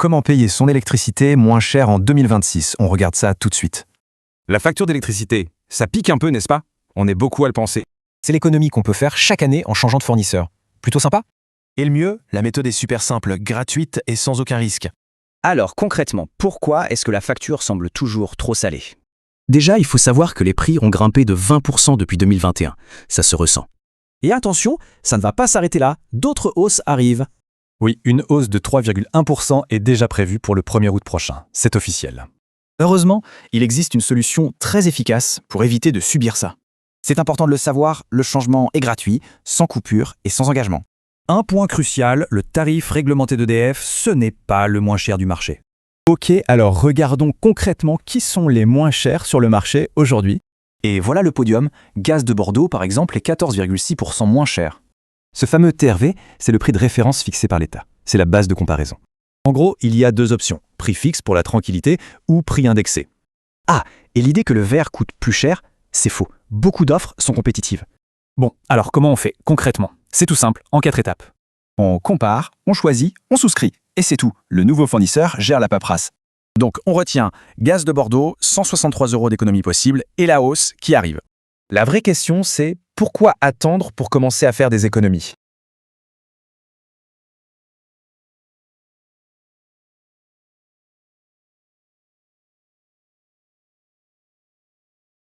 Comment payer son électricité moins cher en 2026? On regarde ça tout de suite. La facture d'électricité, ça pique un peu, n'est-ce pas? On est beaucoup à le penser. C'est l'économie qu'on peut faire chaque année en changeant de fournisseur. Plutôt sympa? Et le mieux, la méthode est super simple, gratuite et sans aucun risque. Alors concrètement, pourquoi est-ce que la facture semble toujours trop salée? Déjà, il faut savoir que les prix ont grimpé de 20% depuis 2021. Ça se ressent. Et attention, ça ne va pas s'arrêter là, d'autres hausses arrivent. Oui, une hausse de 3,1% est déjà prévue pour le 1er août prochain. C'est officiel. Heureusement, il existe une solution très efficace pour éviter de subir ça. C'est important de le savoir, le changement est gratuit, sans coupure et sans engagement. Un point crucial, le tarif réglementé d'EDF, ce n'est pas le moins cher du marché. Ok, alors regardons concrètement qui sont les moins chers sur le marché aujourd'hui. Et voilà le podium. Gaz de Bordeaux, par exemple, est 14,6% moins cher. Ce fameux TRV, c'est le prix de référence fixé par l'État. C'est la base de comparaison. En gros, il y a deux options, prix fixe pour la tranquillité ou prix indexé. Ah, et l'idée que le verre coûte plus cher, c'est faux. Beaucoup d'offres sont compétitives. Bon, alors comment on fait concrètement? C'est tout simple, en 4 étapes. On compare, on choisit, on souscrit. Et c'est tout. Le nouveau fournisseur gère la paperasse. Donc on retient Gaz de Bordeaux, 163 € d'économie possible et la hausse qui arrive. La vraie question, c'est pourquoi attendre pour commencer à faire des économies?